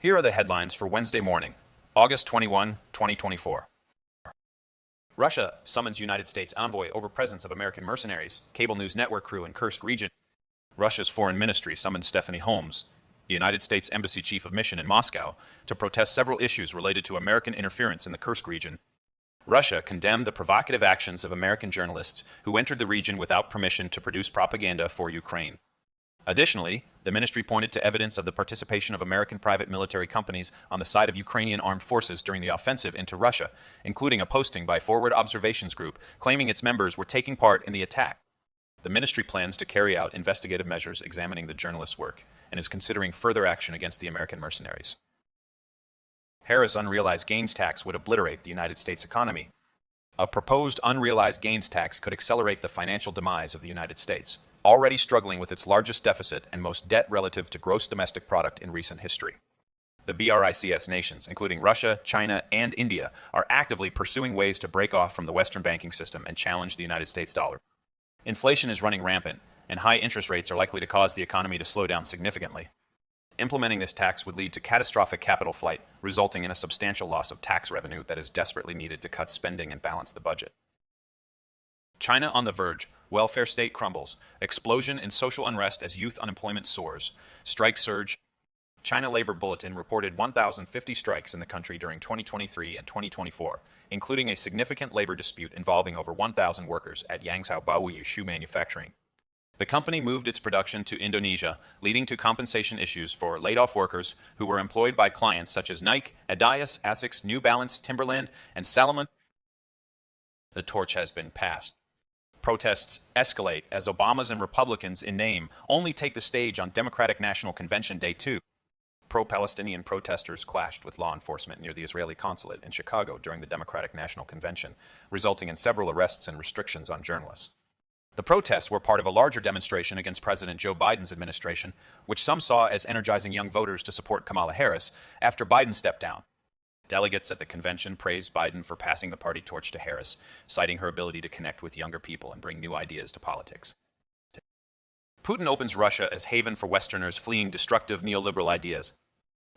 Here are the headlines for Wednesday morning, August 21, 2024. Russia summons United States envoy over presence of American mercenaries, cable news network crew in Kursk region. Russia's foreign ministry summoned Stephanie Holmes, the United States Embassy Chief of Mission in Moscow, to protest several issues related to American interference in the Kursk region. Russia condemned the provocative actions of American journalists who entered the region without permission to produce propaganda for Ukraine. Additionally, the ministry pointed to evidence of the participation of American private military companies on the side of Ukrainian armed forces during the offensive into Russia, including a posting by Forward Observations Group claiming its members were taking part in the attack. The ministry plans to carry out investigative measures examining the journalists' work and is considering further action against the American mercenaries. Harris' unrealized gains tax would obliterate the United States economy. A proposed unrealized gains tax could accelerate the financial demise of the United States, already struggling with its largest deficit and most debt relative to gross domestic product in recent history. The BRICS nations, including Russia, China, and India, are actively pursuing ways to break off from the Western banking system and challenge the United States dollar. Inflation is running rampant, and high interest rates are likely to cause the economy to slow down significantly. Implementing this tax would lead to catastrophic capital flight, resulting in a substantial loss of tax revenue that is desperately needed to cut spending and balance the budget. China on the verge, welfare state crumbles, explosion in social unrest as youth unemployment soars, strike surge. China Labor Bulletin reported 1,050 strikes in the country during 2023 and 2024, including a significant labor dispute involving over 1,000 workers at Yangzhou Baoyu shoe manufacturing. The company moved its production to Indonesia, leading to compensation issues for laid-off workers who were employed by clients such as Nike, Adidas, Asics, New Balance, Timberland, and Salomon. The torch has been passed. Protests escalate as Obamas and Republicans in name only take the stage on Democratic National Convention Day 2. Pro-Palestinian protesters clashed with law enforcement near the Israeli consulate in Chicago during the Democratic National Convention, resulting in several arrests and restrictions on journalists. The protests were part of a larger demonstration against President Joe Biden's administration, which some saw as energizing young voters to support Kamala Harris after Biden stepped down. Delegates at the convention praised Biden for passing the party torch to Harris, citing her ability to connect with younger people and bring new ideas to politics. Putin opens Russia as haven for Westerners fleeing destructive neoliberal ideas.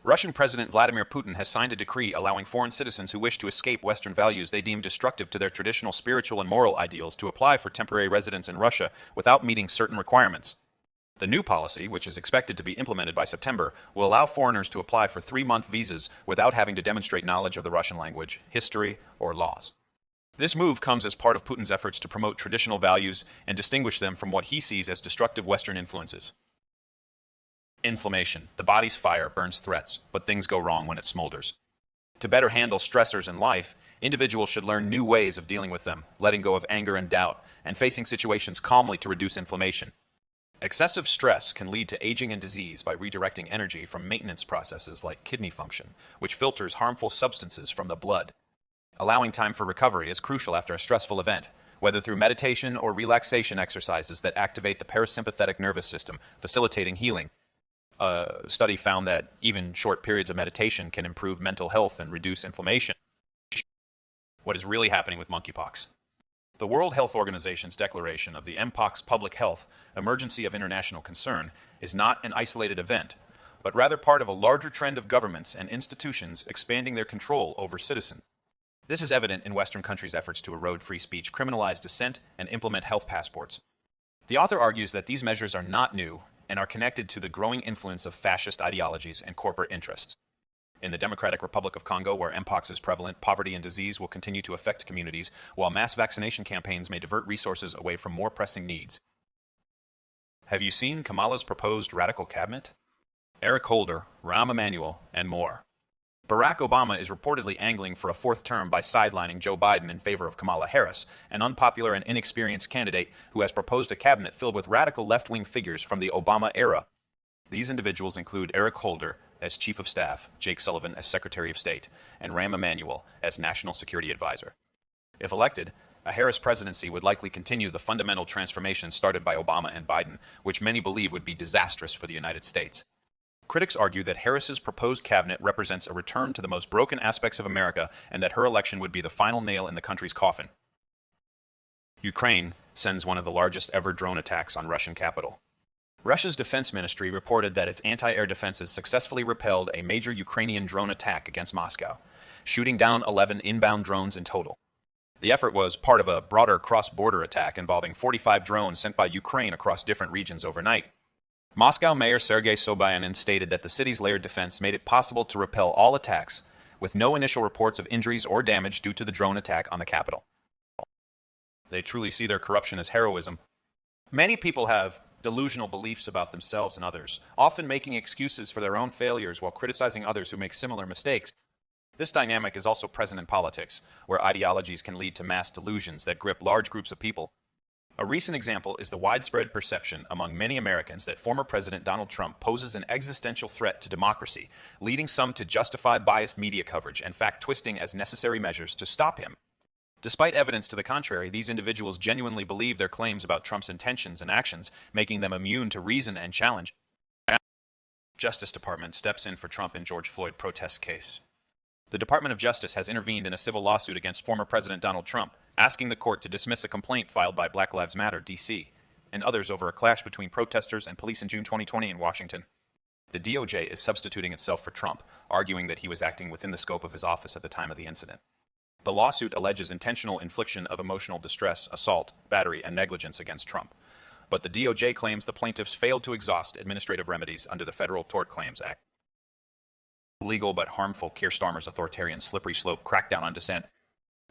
Russian President Vladimir Putin has signed a decree allowing foreign citizens who wish to escape Western values they deem destructive to their traditional spiritual and moral ideals to apply for temporary residence in Russia without meeting certain requirements. The new policy, which is expected to be implemented by September, will allow foreigners to apply for 3-month visas without having to demonstrate knowledge of the Russian language, history, or laws. This move comes as part of Putin's efforts to promote traditional values and distinguish them from what he sees as destructive Western influences. Inflammation. The body's fire burns threats, but things go wrong when it smolders. To better handle stressors in life, individuals should learn new ways of dealing with them, letting go of anger and doubt, and facing situations calmly to reduce inflammation. Excessive stress can lead to aging and disease by redirecting energy from maintenance processes like kidney function, which filters harmful substances from the blood. Allowing time for recovery is crucial after a stressful event, whether through meditation or relaxation exercises that activate the parasympathetic nervous system, facilitating healing. A study found that even short periods of meditation can improve mental health and reduce inflammation. What is really happening with monkeypox? The World Health Organization's declaration of the Mpox public health emergency of international concern is not an isolated event, but rather part of a larger trend of governments and institutions expanding their control over citizens. This is evident in Western countries' efforts to erode free speech, criminalize dissent, and implement health passports. The author argues that these measures are not new and are connected to the growing influence of fascist ideologies and corporate interests. In the Democratic Republic of Congo, where Mpox is prevalent, poverty and disease will continue to affect communities, while mass vaccination campaigns may divert resources away from more pressing needs. Have you seen Kamala's proposed radical cabinet? Eric Holder, Rahm Emanuel, and more. Barack Obama is reportedly angling for a 4th term by sidelining Joe Biden in favor of Kamala Harris, an unpopular and inexperienced candidate who has proposed a cabinet filled with radical left-wing figures from the Obama era. These individuals include Eric Holder as Chief of Staff, Jake Sullivan as Secretary of State, and Rahm Emanuel as National Security Advisor. If elected, a Harris presidency would likely continue the fundamental transformation started by Obama and Biden, which many believe would be disastrous for the United States. Critics argue that Harris's proposed cabinet represents a return to the most broken aspects of America and that her election would be the final nail in the country's coffin. Ukraine sends one of the largest ever drone attacks on Russian capital. Russia's defense ministry reported that its anti-air defenses successfully repelled a major Ukrainian drone attack against Moscow, shooting down 11 inbound drones in total. The effort was part of a broader cross-border attack involving 45 drones sent by Ukraine across different regions overnight. Moscow Mayor Sergei Sobyanin stated that the city's layered defense made it possible to repel all attacks, with no initial reports of injuries or damage due to the drone attack on the capital. They truly see their corruption as heroism. Many people have delusional beliefs about themselves and others, often making excuses for their own failures while criticizing others who make similar mistakes. This dynamic is also present in politics, where ideologies can lead to mass delusions that grip large groups of people. A recent example is the widespread perception among many Americans that former President Donald Trump poses an existential threat to democracy, leading some to justify biased media coverage and fact-twisting as necessary measures to stop him. Despite evidence to the contrary, these individuals genuinely believe their claims about Trump's intentions and actions, making them immune to reason and challenge. Justice Department steps in for Trump in George Floyd protest case. The Department of Justice has intervened in a civil lawsuit against former President Donald Trump, asking the court to dismiss a complaint filed by Black Lives Matter, D.C., and others over a clash between protesters and police in June 2020 in Washington. The DOJ is substituting itself for Trump, arguing that he was acting within the scope of his office at the time of the incident. The lawsuit alleges intentional infliction of emotional distress, assault, battery, and negligence against Trump. But the DOJ claims the plaintiffs failed to exhaust administrative remedies under the Federal Tort Claims Act. Legal but harmful Keir Starmer's authoritarian slippery slope crackdown on dissent.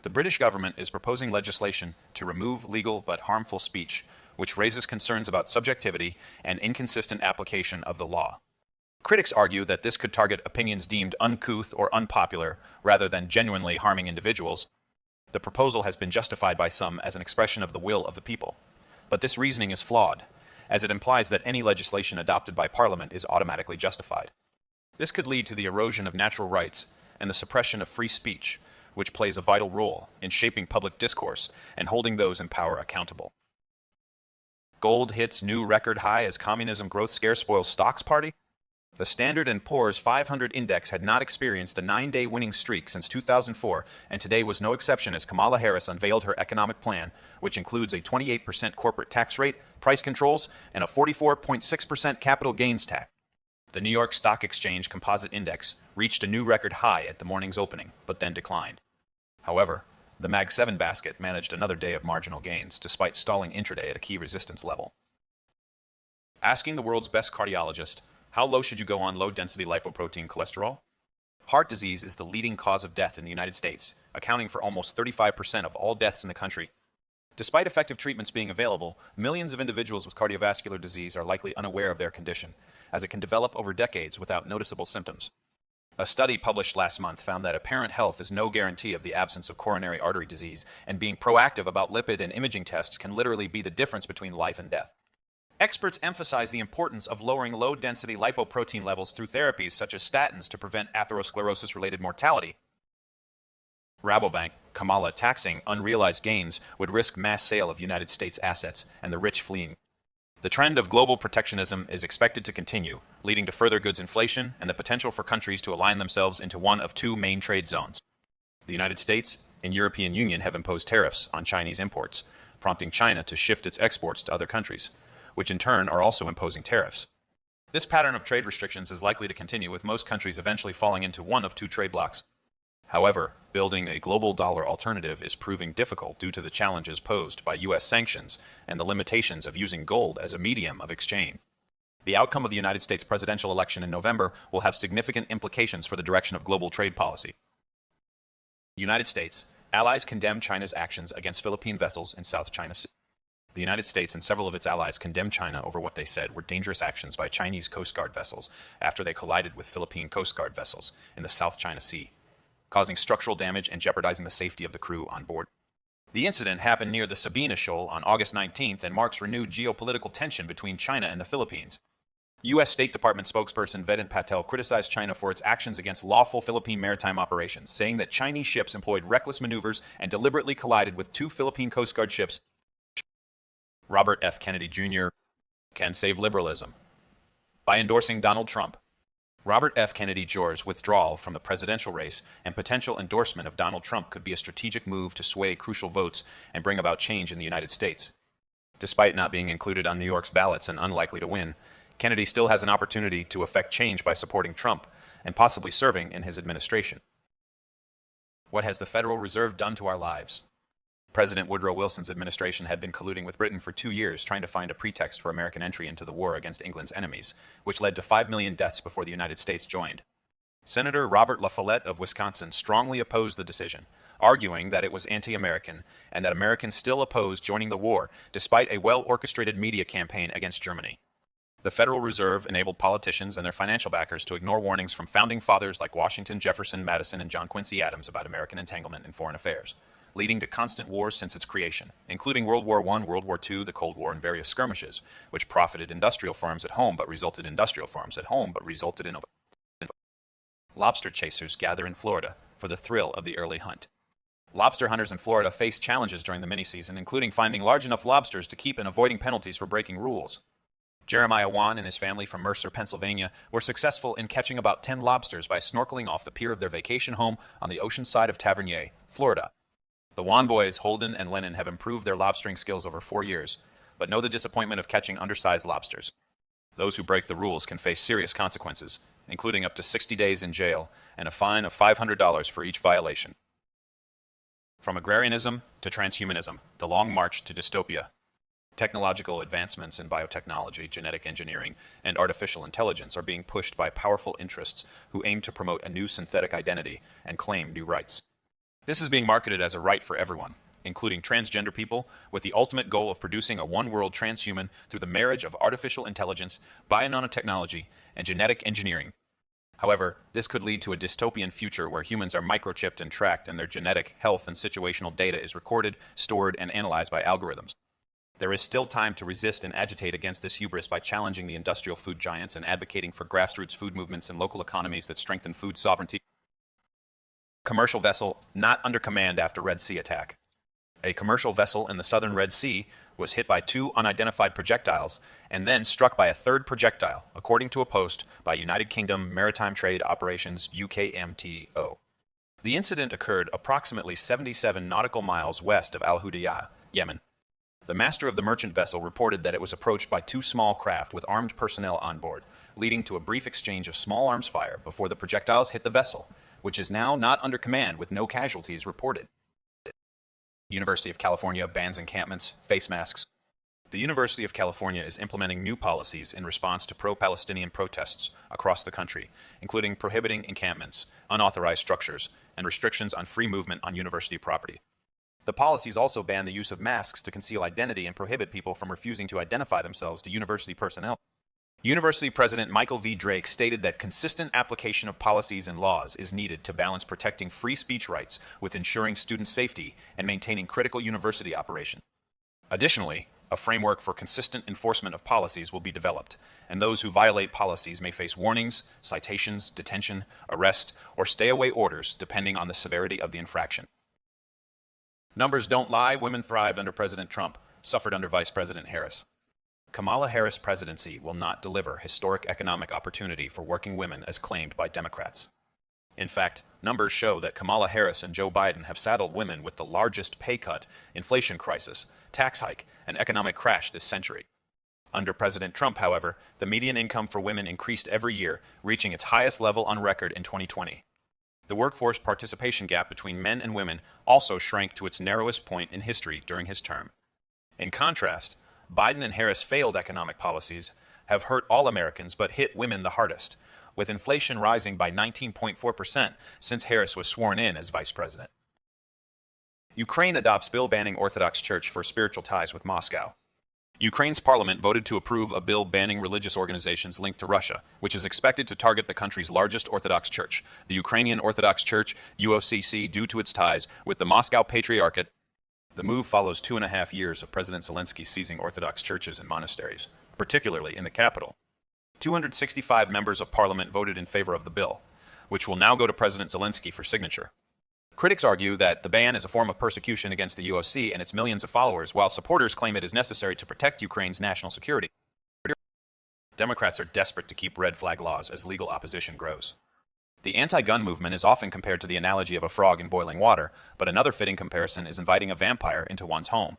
The British government is proposing legislation to remove legal but harmful speech, which raises concerns about subjectivity and inconsistent application of the law. Critics argue that this could target opinions deemed uncouth or unpopular rather than genuinely harming individuals. The proposal has been justified by some as an expression of the will of the people. But this reasoning is flawed, as it implies that any legislation adopted by Parliament is automatically justified. This could lead to the erosion of natural rights and the suppression of free speech, which plays a vital role in shaping public discourse and holding those in power accountable. Gold hits new record high as communism growth scare spoils stocks party. The Standard & Poor's 500 index had not experienced a 9-day winning streak since 2004, and today was no exception as Kamala Harris unveiled her economic plan, which includes a 28% corporate tax rate, price controls, and a 44.6% capital gains tax. The New York Stock Exchange Composite Index reached a new record high at the morning's opening, but then declined. However, the Mag 7 basket managed another day of marginal gains, despite stalling intraday at a key resistance level. Asking the world's best cardiologist, how low should you go on low-density lipoprotein cholesterol? Heart disease is the leading cause of death in the United States, accounting for almost 35% of all deaths in the country. Despite effective treatments being available, millions of individuals with cardiovascular disease are likely unaware of their condition, as it can develop over decades without noticeable symptoms. A study published last month found that apparent health is no guarantee of the absence of coronary artery disease, and being proactive about lipid and imaging tests can literally be the difference between life and death. Experts emphasize the importance of lowering low-density lipoprotein levels through therapies such as statins to prevent atherosclerosis-related mortality. Rabobank, Kamala taxing unrealized gains would risk mass sale of United States assets and the rich fleeing. The trend of global protectionism is expected to continue, leading to further goods inflation and the potential for countries to align themselves into one of two main trade zones. The United States and European Union have imposed tariffs on Chinese imports, prompting China to shift its exports to other countries, which in turn are also imposing tariffs. This pattern of trade restrictions is likely to continue, with most countries eventually falling into one of two trade blocs. However, building a global dollar alternative is proving difficult due to the challenges posed by U.S. sanctions and the limitations of using gold as a medium of exchange. The outcome of the United States presidential election in November will have significant implications for the direction of global trade policy. United States. Allies condemn China's actions against Philippine vessels in South China Sea. The United States and several of its allies condemned China over what they said were dangerous actions by Chinese Coast Guard vessels after they collided with Philippine Coast Guard vessels in the South China Sea, causing structural damage and jeopardizing the safety of the crew on board. The incident happened near the Sabina Shoal on August 19th and marks renewed geopolitical tension between China and the Philippines. U.S. State Department spokesperson Vedant Patel criticized China for its actions against lawful Philippine maritime operations, saying that Chinese ships employed reckless maneuvers and deliberately collided with two Philippine Coast Guard ships. Robert F. Kennedy Jr. can save liberalism by endorsing Donald Trump. Robert F. Kennedy Jr.'s withdrawal from the presidential race and potential endorsement of Donald Trump could be a strategic move to sway crucial votes and bring about change in the United States. Despite not being included on New York's ballots and unlikely to win, Kennedy still has an opportunity to effect change by supporting Trump and possibly serving in his administration. What has the Federal Reserve done to our lives? President Woodrow Wilson's administration had been colluding with Britain for 2 years, trying to find a pretext for American entry into the war against England's enemies, which led to 5 million deaths before the United States joined. Senator Robert La Follette of Wisconsin strongly opposed the decision, arguing that it was anti-American and that Americans still opposed joining the war despite a well-orchestrated media campaign against Germany. The Federal Reserve enabled politicians and their financial backers to ignore warnings from founding fathers like Washington, Jefferson, Madison, and John Quincy Adams about American entanglement in foreign affairs, leading to constant wars since its creation, including World War I, World War II, the Cold War, and various skirmishes, which profited industrial firms at home but resulted in lobster chasers gather in Florida for the thrill of the early hunt. Lobster hunters in Florida faced challenges during the mini-season, including finding large enough lobsters to keep and avoiding penalties for breaking rules. Jeremiah Wan and his family from Mercer, Pennsylvania, were successful in catching about 10 lobsters by snorkeling off the pier of their vacation home on the ocean side of Tavernier, Florida. The Wan boys, Holden and Lennon, have improved their lobstering skills over 4 years, but know the disappointment of catching undersized lobsters. Those who break the rules can face serious consequences, including up to 60 days in jail and a fine of $500 for each violation. From agrarianism to transhumanism, the long march to dystopia. Technological advancements in biotechnology, genetic engineering, and artificial intelligence are being pushed by powerful interests who aim to promote a new synthetic identity and claim new rights. This is being marketed as a right for everyone, including transgender people, with the ultimate goal of producing a one-world transhuman through the marriage of artificial intelligence, bio-nanotechnology, and genetic engineering. However, this could lead to a dystopian future where humans are microchipped and tracked and their genetic, health, and situational data is recorded, stored, and analyzed by algorithms. There is still time to resist and agitate against this hubris by challenging the industrial food giants and advocating for grassroots food movements and local economies that strengthen food sovereignty. Commercial vessel not under command after Red Sea attack. A commercial vessel in the southern Red Sea was hit by 2 unidentified projectiles and then struck by a third projectile, according to a post by United Kingdom Maritime Trade Operations UKMTO. The incident occurred approximately 77 nautical miles west of Al Hudaydah, Yemen. The master of the merchant vessel reported that it was approached by 2 small craft with armed personnel on board, leading to a brief exchange of small arms fire before the projectiles hit the vessel, which is now not under command with no casualties reported. University of California bans encampments, face masks. The University of California is implementing new policies in response to pro-Palestinian protests across the country, including prohibiting encampments, unauthorized structures, and restrictions on free movement on university property. The policies also ban the use of masks to conceal identity and prohibit people from refusing to identify themselves to university personnel. University President Michael V. Drake stated that consistent application of policies and laws is needed to balance protecting free speech rights with ensuring student safety and maintaining critical university operations. Additionally, a framework for consistent enforcement of policies will be developed, and those who violate policies may face warnings, citations, detention, arrest, or stay-away orders depending on the severity of the infraction. Numbers don't lie. Women thrived under President Trump, suffered under Vice President Harris. Kamala Harris' presidency will not deliver historic economic opportunity for working women as claimed by Democrats. In fact, numbers show that Kamala Harris and Joe Biden have saddled women with the largest pay cut, inflation crisis, tax hike, and economic crash this century. Under President Trump, however, the median income for women increased every year, reaching its highest level on record in 2020. The workforce participation gap between men and women also shrank to its narrowest point in history during his term. In contrast, Biden and Harris' failed economic policies have hurt all Americans but hit women the hardest, with inflation rising by 19.4% since Harris was sworn in as vice president. Ukraine adopts bill banning Orthodox Church for spiritual ties with Moscow. Ukraine's parliament voted to approve a bill banning religious organizations linked to Russia, which is expected to target the country's largest Orthodox church, the Ukrainian Orthodox Church, UOCC, due to its ties with the Moscow Patriarchate. The move follows 2.5 years of President Zelensky seizing Orthodox churches and monasteries, particularly in the capital. 265 members of parliament voted in favor of the bill, which will now go to President Zelensky for signature. Critics argue that the ban is a form of persecution against the UOC and its millions of followers, while supporters claim it is necessary to protect Ukraine's national security. Democrats are desperate to keep red flag laws as legal opposition grows. The anti-gun movement is often compared to the analogy of a frog in boiling water, but another fitting comparison is inviting a vampire into one's home.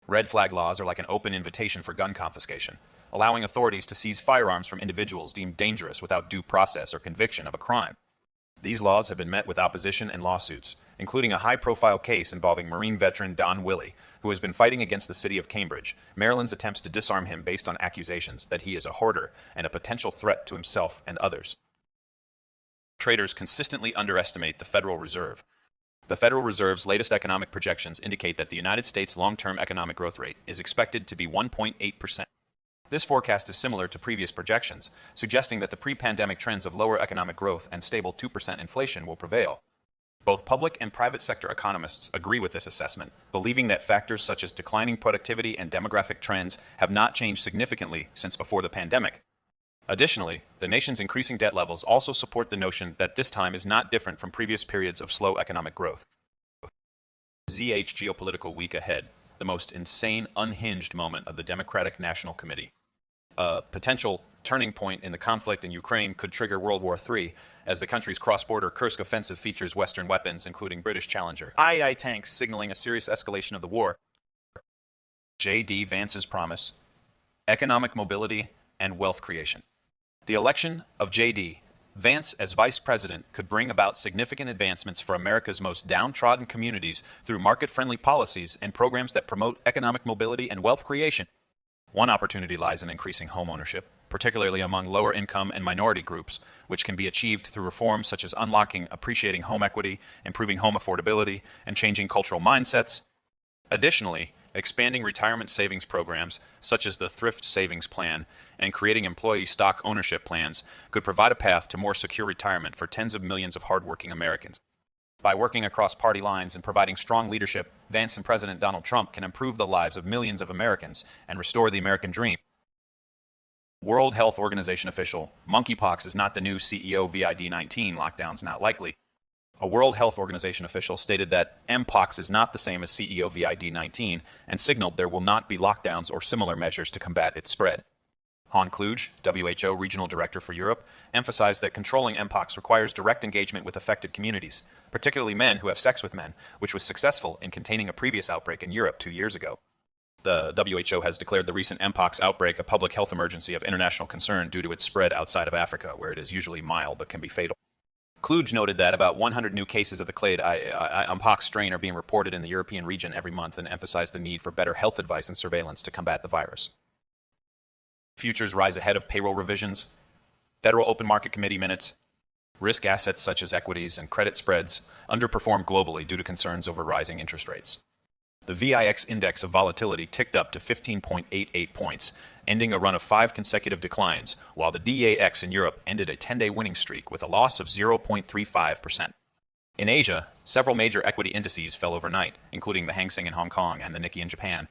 Red flag laws are like an open invitation for gun confiscation, allowing authorities to seize firearms from individuals deemed dangerous without due process or conviction of a crime. These laws have been met with opposition and lawsuits, including a high-profile case involving Marine veteran Don Willey, who has been fighting against the city of Cambridge, Maryland's attempts to disarm him based on accusations that he is a hoarder and a potential threat to himself and others. Traders consistently underestimate the Federal Reserve. The Federal Reserve's latest economic projections indicate that the United States' long-term economic growth rate is expected to be 1.8%. This forecast is similar to previous projections, suggesting that the pre-pandemic trends of lower economic growth and stable 2% inflation will prevail. Both public and private sector economists agree with this assessment, believing that factors such as declining productivity and demographic trends have not changed significantly since before the pandemic. Additionally, the nation's increasing debt levels also support the notion that this time is not different from previous periods of slow economic growth. ZH geopolitical week ahead, the most insane, unhinged moment of the Democratic National Committee. A potential turning point in the conflict in Ukraine could trigger World War III, as the country's cross-border Kursk offensive features Western weapons, including British Challenger II tanks, signaling a serious escalation of the war. J.D. Vance's promise, economic mobility, and wealth creation. The election of J.D. Vance as vice president could bring about significant advancements for America's most downtrodden communities through market-friendly policies and programs that promote economic mobility and wealth creation. One opportunity lies in increasing home ownership, particularly among lower income and minority groups, which can be achieved through reforms such as unlocking appreciating home equity, improving home affordability, and changing cultural mindsets. Additionally, expanding retirement savings programs, such as the Thrift Savings Plan, and creating employee stock ownership plans could provide a path to more secure retirement for tens of millions of hardworking Americans. By working across party lines and providing strong leadership, Vance and President Donald Trump can improve the lives of millions of Americans and restore the American dream. World Health Organization official, monkeypox is not the new CEO VID-19, lockdowns not likely. A World Health Organization official stated that Mpox is not the same as CEO VID-19 and signaled there will not be lockdowns or similar measures to combat its spread. Han Kluge, WHO Regional Director for Europe, emphasized that controlling Mpox requires direct engagement with affected communities, particularly men who have sex with men, which was successful in containing a previous outbreak in Europe 2 years ago. The WHO has declared the recent Mpox outbreak a public health emergency of international concern due to its spread outside of Africa, where it is usually mild but can be fatal. Kluge noted that about 100 new cases of the clade Mpox strain are being reported in the European region every month and emphasized the need for better health advice and surveillance to combat the virus. Futures rise ahead of payroll revisions, Federal Open Market Committee minutes, risk assets such as equities and credit spreads underperform globally due to concerns over rising interest rates. The VIX index of volatility ticked up to 15.88 points, ending a run of 5 consecutive declines, while the DAX in Europe ended a 10-day winning streak with a loss of 0.35%. In Asia, several major equity indices fell overnight, including the Hang Seng in Hong Kong and the Nikkei in Japan.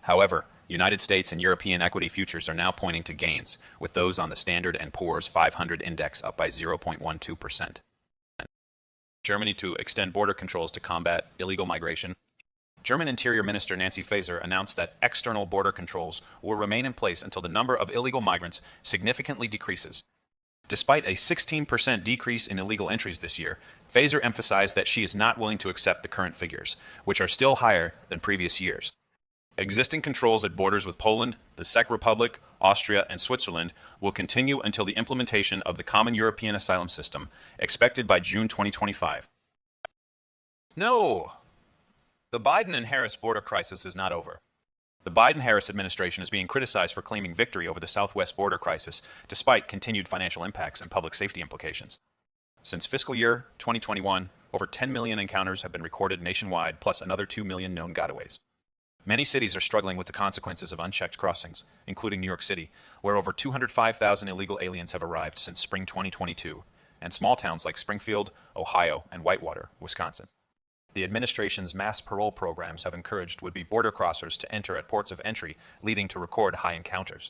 However, United States and European equity futures are now pointing to gains, with those on the Standard & Poor's 500 index up by 0.12%. Germany to extend border controls to combat illegal migration. German Interior Minister Nancy Faeser announced that external border controls will remain in place until the number of illegal migrants significantly decreases. Despite a 16% decrease in illegal entries this year, Faeser emphasized that she is not willing to accept the current figures, which are still higher than previous years. Existing controls at borders with Poland, the Czech Republic, Austria, and Switzerland will continue until the implementation of the Common European Asylum System, expected by June 2025. No! The Biden and Harris border crisis is not over. The Biden-Harris administration is being criticized for claiming victory over the Southwest border crisis, despite continued financial impacts and public safety implications. Since fiscal year 2021, over 10 million encounters have been recorded nationwide, plus another 2 million known gotaways. Many cities are struggling with the consequences of unchecked crossings, including New York City, where over 205,000 illegal aliens have arrived since spring 2022, and small towns like Springfield, Ohio, and Whitewater, Wisconsin. The administration's mass parole programs have encouraged would-be border crossers to enter at ports of entry, leading to record high encounters.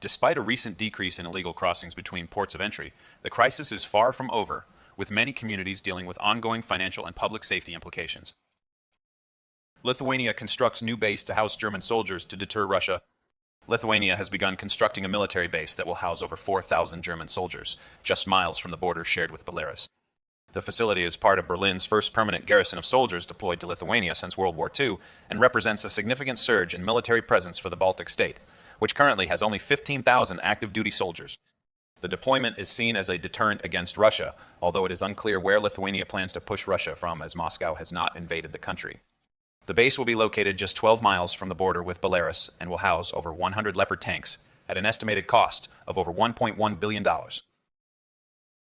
Despite a recent decrease in illegal crossings between ports of entry, the crisis is far from over, with many communities dealing with ongoing financial and public safety implications. Lithuania constructs new base to house German soldiers to deter Russia. Lithuania has begun constructing a military base that will house over 4,000 German soldiers, just miles from the border shared with Belarus. The facility is part of Berlin's first permanent garrison of soldiers deployed to Lithuania since World War II and represents a significant surge in military presence for the Baltic state, which currently has only 15,000 active duty soldiers. The deployment is seen as a deterrent against Russia, although it is unclear where Lithuania plans to push Russia from, as Moscow has not invaded the country. The base will be located just 12 miles from the border with Belarus and will house over 100 Leopard tanks at an estimated cost of over $1.1 billion.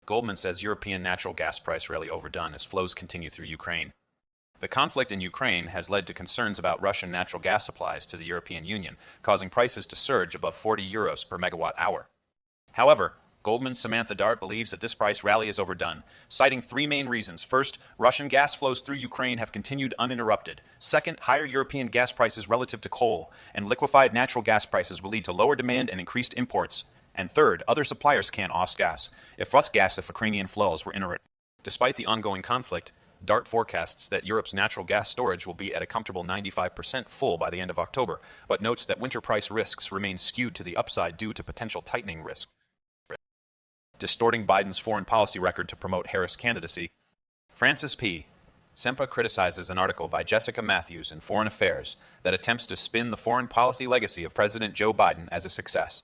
Goldman says European natural gas price rally overdone as flows continue through Ukraine. The conflict in Ukraine has led to concerns about Russian natural gas supplies to the European Union, causing prices to surge above 40 euros per megawatt hour. However, Goldman's Samantha Dart believes that this price rally is overdone, citing three main reasons. First, Russian gas flows through Ukraine have continued uninterrupted. Second, higher European gas prices relative to coal and liquefied natural gas prices will lead to lower demand and increased imports. And third, other suppliers can't off-gas if Ukrainian flows were interrupted. Despite the ongoing conflict, Dart forecasts that Europe's natural gas storage will be at a comfortable 95% full by the end of October, but notes that winter price risks remain skewed to the upside due to potential tightening risk. Distorting Biden's foreign policy record to promote Harris' candidacy. Francis P. Sempa criticizes an article by Jessica Matthews in Foreign Affairs that attempts to spin the foreign policy legacy of President Joe Biden as a success.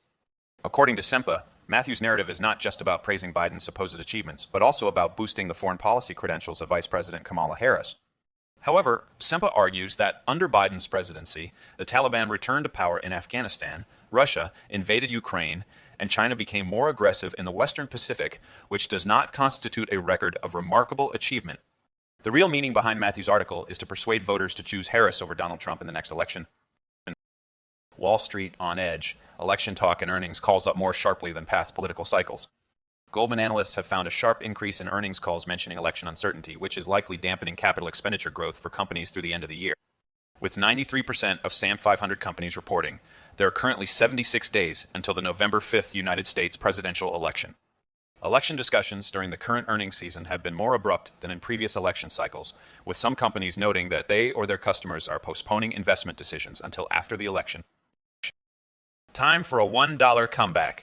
According to Sempa, Matthews' narrative is not just about praising Biden's supposed achievements, but also about boosting the foreign policy credentials of Vice President Kamala Harris. However, Sempa argues that under Biden's presidency, the Taliban returned to power in Afghanistan, Russia invaded Ukraine, and China became more aggressive in the Western Pacific, which does not constitute a record of remarkable achievement. The real meaning behind Matthews' article is to persuade voters to choose Harris over Donald Trump in the next election. Wall Street on edge. Election talk and earnings calls up more sharply than past political cycles. Goldman analysts have found a sharp increase in earnings calls mentioning election uncertainty, which is likely dampening capital expenditure growth for companies through the end of the year. With 93% of SAM 500 companies reporting, there are currently 76 days until the November 5th United States presidential election. Election discussions during the current earnings season have been more abrupt than in previous election cycles, with some companies noting that they or their customers are postponing investment decisions until after the election. Time for a $1 comeback.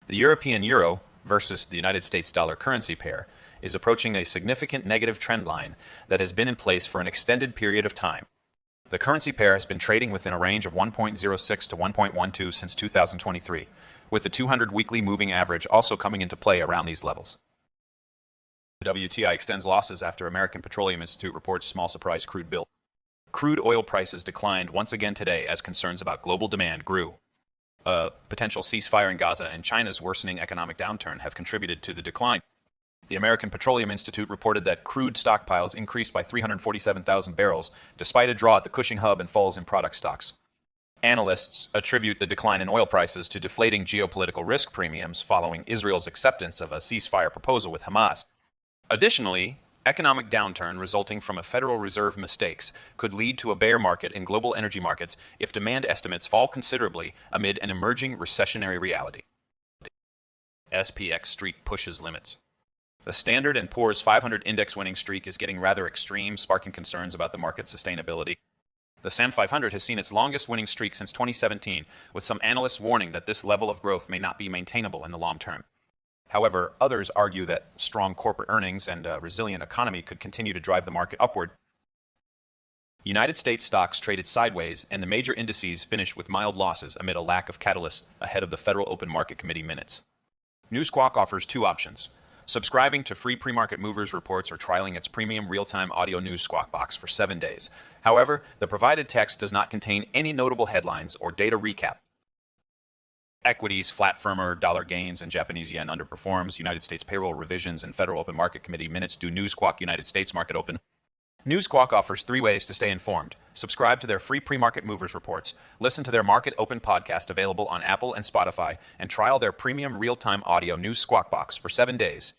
The European euro versus the United States dollar currency pair is approaching a significant negative trend line that has been in place for an extended period of time. The currency pair has been trading within a range of 1.06 to 1.12 since 2023, with the 200 weekly moving average also coming into play around these levels. The WTI extends losses after American Petroleum Institute reports small surprise crude bill. Crude oil prices declined once again today as concerns about global demand grew. A potential ceasefire in Gaza and China's worsening economic downturn have contributed to the decline. The American Petroleum Institute reported that crude stockpiles increased by 347,000 barrels, despite a draw at the Cushing hub and falls in product stocks. Analysts attribute the decline in oil prices to deflating geopolitical risk premiums following Israel's acceptance of a ceasefire proposal with Hamas. Additionally, economic downturn resulting from a Federal Reserve mistakes could lead to a bear market in global energy markets if demand estimates fall considerably amid an emerging recessionary reality. SPX streak pushes limits. The Standard & Poor's 500 index winning streak is getting rather extreme, sparking concerns about the market's sustainability. The SAM 500 has seen its longest winning streak since 2017, with some analysts warning that this level of growth may not be maintainable in the long term. However, others argue that strong corporate earnings and a resilient economy could continue to drive the market upward. United States stocks traded sideways, and the major indices finished with mild losses amid a lack of catalyst ahead of the Federal Open Market Committee minutes. Newsquawk offers two options: subscribing to free pre-market movers reports or trialing its premium real-time audio news Squawk Box for 7 days. However, the provided text does not contain any notable headlines or data recap. Equities flat firmer, dollar gains, and Japanese yen underperforms. United States payroll revisions and Federal Open Market Committee minutes do Newsquawk United States Market Open. Newsquawk offers 3 ways to stay informed. Subscribe to their free pre-market movers reports, listen to their Market Open podcast available on Apple and Spotify, and trial their premium real-time audio news Squawk Box for 7 days.